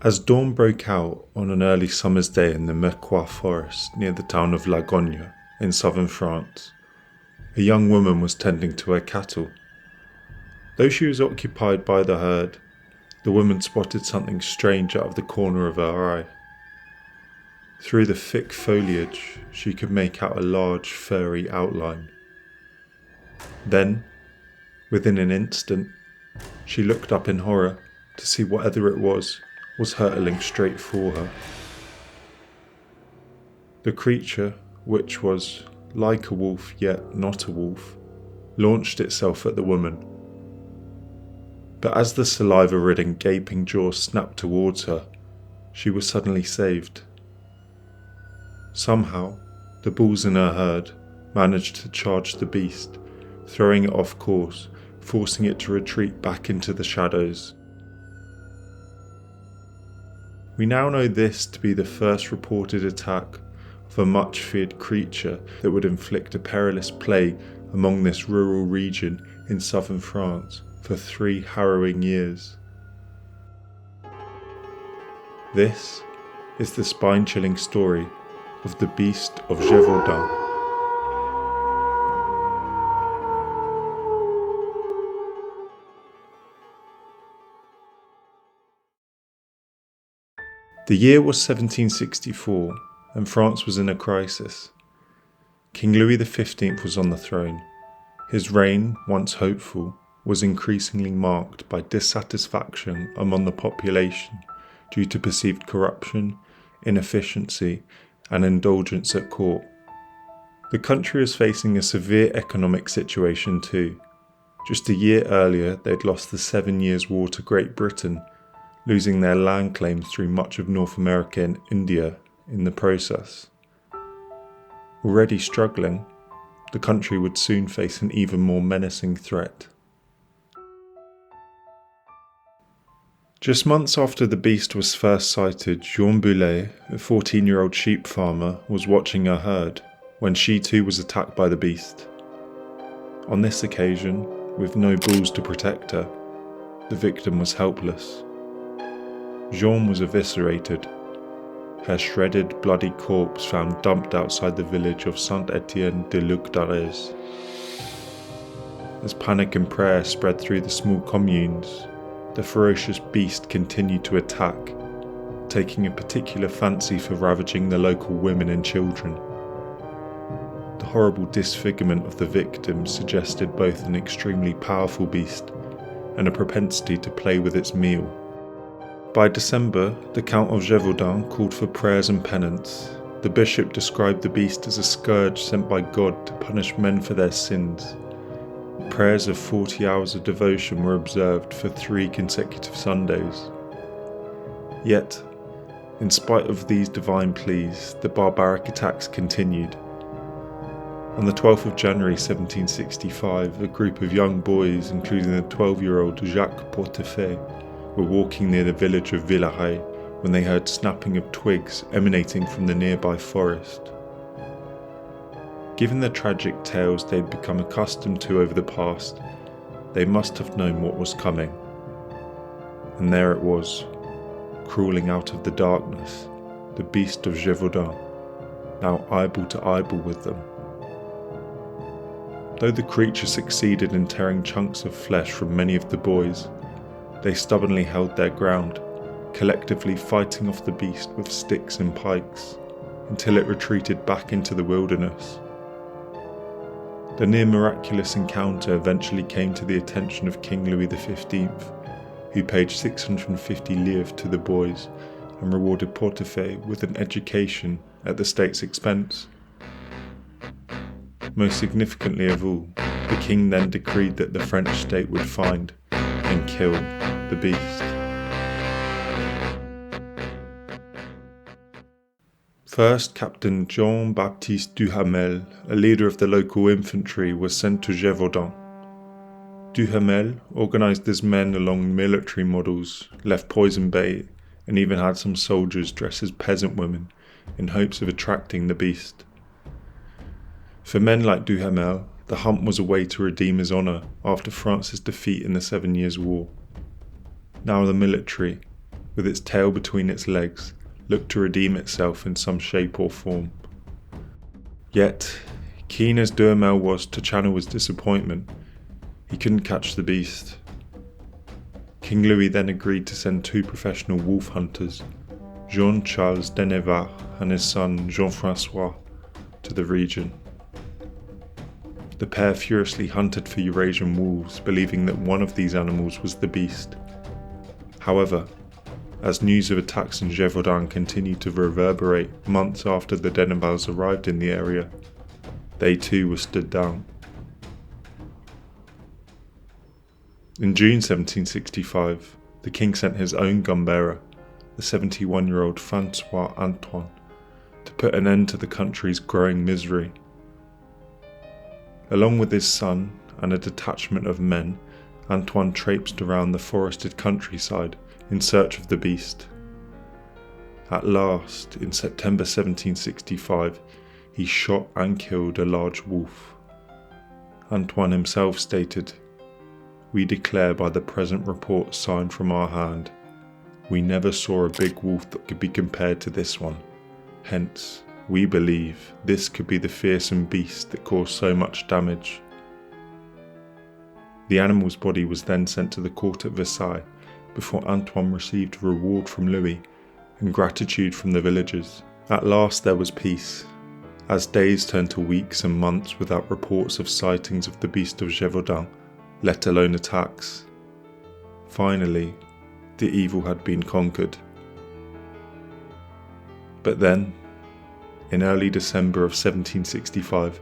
As dawn broke out on an early summer's day in the Mercois forest near the town of Lagogne in southern France, a young woman was tending to her cattle. Though she was occupied by the herd, the woman spotted something strange out of the corner of her eye. Through the thick foliage, she could make out a large, furry outline. Then, within an instant, she looked up in horror to see whatever it was hurtling straight for her. The creature, which was like a wolf yet not a wolf, launched itself at the woman. But as the saliva-ridden, gaping jaw snapped towards her, she was suddenly saved. Somehow, the bulls in her herd managed to charge the beast, throwing it off course, forcing it to retreat back into the shadows. We now know this to be the first reported attack of a much feared creature that would inflict a perilous plague among this rural region in southern France for 3 harrowing years. This is the spine-chilling story of the Beast of Gévaudan. The year was 1764, and France was in a crisis. King Louis XV was on the throne. His reign, once hopeful, was increasingly marked by dissatisfaction among the population due to perceived corruption, inefficiency, and indulgence at court. The country was facing a severe economic situation too. Just a year earlier, they'd lost the 7 Years' War to Great Britain, losing their land claims through much of North America and India in the process. Already struggling, the country would soon face an even more menacing threat. Just months after the beast was first sighted, Jean Boulet, a 14-year-old sheep farmer, was watching her herd when she too was attacked by the beast. On this occasion, with no bulls to protect her, the victim was helpless. Jean was eviscerated, her shredded, bloody corpse found dumped outside the village of Saint-Étienne-de-Luc-d'Arez. As panic and prayer spread through the small communes, the ferocious beast continued to attack, taking a particular fancy for ravaging the local women and children. The horrible disfigurement of the victim suggested both an extremely powerful beast and a propensity to play with its meal. By December, the Count of Gévaudan called for prayers and penance. The bishop described the beast as a scourge sent by God to punish men for their sins. Prayers of 40 hours of devotion were observed for 3 consecutive Sundays. Yet, in spite of these divine pleas, the barbaric attacks continued. On the 12th of January 1765, a group of young boys, including the 12-year-old Jacques Portefeuille, were walking near the village of Villaret when they heard snapping of twigs emanating from the nearby forest. Given the tragic tales they'd become accustomed to over the past, they must have known what was coming. And there it was, crawling out of the darkness, the Beast of Gévaudan, now eyeball to eyeball with them. Though the creature succeeded in tearing chunks of flesh from many of the boys, they stubbornly held their ground, collectively fighting off the beast with sticks and pikes, until it retreated back into the wilderness. The near miraculous encounter eventually came to the attention of King Louis XV, who paid 650 livres to the boys and rewarded Portefeuille with an education at the state's expense. Most significantly of all, the king then decreed that the French state would find and kill the beast. First, Captain Jean-Baptiste Duhamel, a leader of the local infantry, was sent to Gévaudan. Duhamel organised his men along military models, left poison bait, and even had some soldiers dress as peasant women in hopes of attracting the beast. For men like Duhamel, the hunt was a way to redeem his honour after France's defeat in the 7 Years' War. Now the military, with its tail between its legs, looked to redeem itself in some shape or form. Yet, keen as Duhamel was to channel his disappointment, he couldn't catch the beast. King Louis then agreed to send 2 professional wolf hunters, Jean-Charles Denevard and his son Jean-François, to the region. The pair furiously hunted for Eurasian wolves, believing that one of these animals was the beast. However, as news of attacks in Gévaudan continued to reverberate months after the Denevards arrived in the area, they too were stood down. In June 1765, the king sent his own gun-bearer, the 71-year-old François Antoine, to put an end to the country's growing misery. Along with his son and a detachment of men, Antoine traipsed around the forested countryside in search of the beast. At last, in September 1765, he shot and killed a large wolf. Antoine himself stated, "We declare by the present report signed from our hand, we never saw a big wolf that could be compared to this one. Hence, we believe this could be the fearsome beast that caused so much damage." The animal's body was then sent to the court at Versailles before Antoine received a reward from Louis and gratitude from the villagers. At last there was peace, as days turned to weeks and months without reports of sightings of the Beast of Gévaudan, let alone attacks. Finally, the evil had been conquered. But then, in early December of 1765,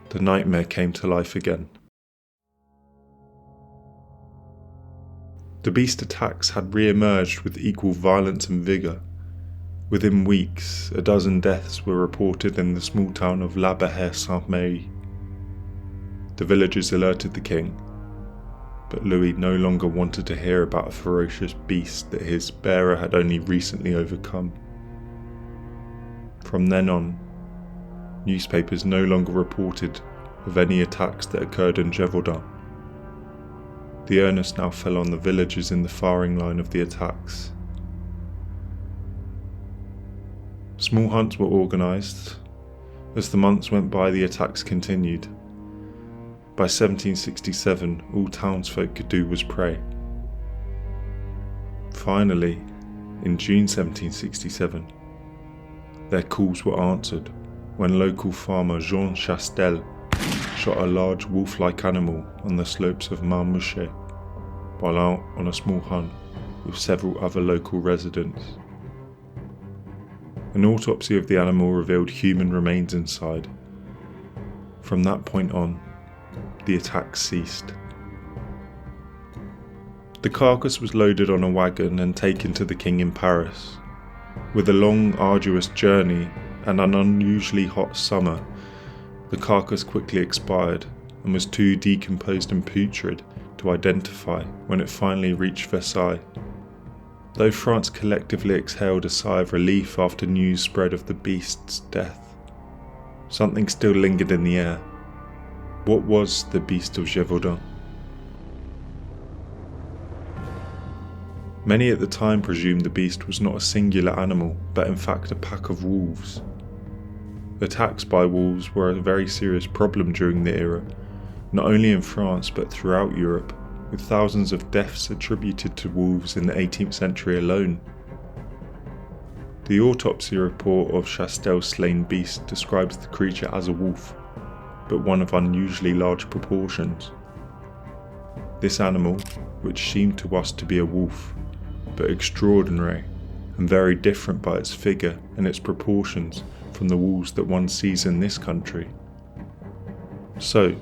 the nightmare came to life again. The beast attacks had re-emerged with equal violence and vigour. Within weeks, a dozen deaths were reported in the small town of La Barre-Sainte-Marie. The villagers alerted the king, but Louis no longer wanted to hear about a ferocious beast that his bearer had only recently overcome. From then on, newspapers no longer reported of any attacks that occurred in Gévaudan. The onus now fell on the villagers in the firing line of the attacks. Small hunts were organised. As the months went by, the attacks continued. By 1767, all townsfolk could do was pray. Finally, in June 1767, their calls were answered when local farmer Jean Chastel shot a large wolf-like animal on the slopes of Marmouchet while out on a small hunt with several other local residents. An autopsy of the animal revealed human remains inside. From that point on, the attacks ceased. The carcass was loaded on a wagon and taken to the king in Paris. With a long, arduous journey and an unusually hot summer, the carcass quickly expired and was too decomposed and putrid to identify when it finally reached Versailles. Though France collectively exhaled a sigh of relief after news spread of the beast's death, something still lingered in the air. What was the Beast of Gévaudan? Many at the time presumed the beast was not a singular animal, but in fact a pack of wolves. Attacks by wolves were a very serious problem during the era, not only in France but throughout Europe, with thousands of deaths attributed to wolves in the 18th century alone. The autopsy report of Chastel's slain beast describes the creature as a wolf, but one of unusually large proportions. This animal, which seemed to us to be a wolf, but extraordinary and very different by its figure and its proportions from the wolves that one sees in this country. So,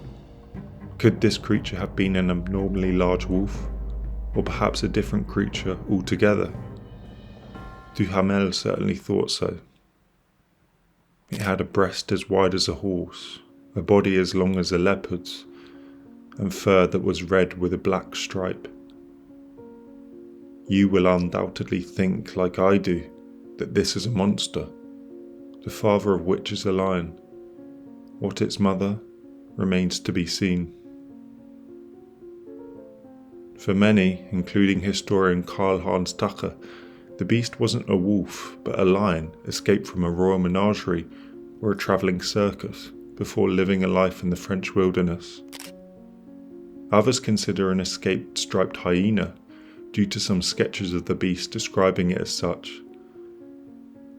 could this creature have been an abnormally large wolf, or perhaps a different creature altogether? Duhamel certainly thought so. It had a breast as wide as a horse, a body as long as a leopard's, and fur that was red with a black stripe. You will undoubtedly think, like I do, that this is a monster, the father of which is a lion. What its mother remains to be seen. For many, including historian Karl Hans Tucker, The beast wasn't a wolf, but a lion escaped from a royal menagerie or a travelling circus before living a life in the French wilderness. Others consider an escaped striped hyena due to some sketches of the beast describing it as such.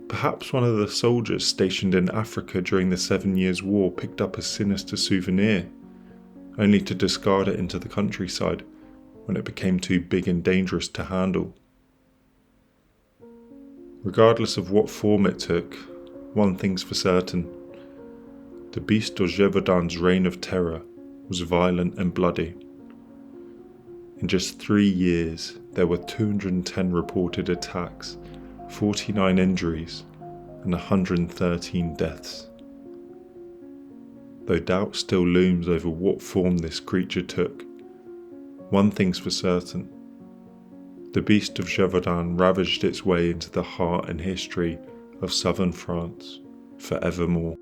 Perhaps one of the soldiers stationed in Africa during the 7 Years' War picked up a sinister souvenir, only to discard it into the countryside when it became too big and dangerous to handle. Regardless of what form it took, one thing's for certain: the Beast of Gévaudan's reign of terror was violent and bloody. In just 3 years, there were 210 reported attacks, 49 injuries, and 113 deaths. Though doubt still looms over what form this creature took, one thing's for certain: the Beast of Gévaudan ravaged its way into the heart and history of southern France forevermore.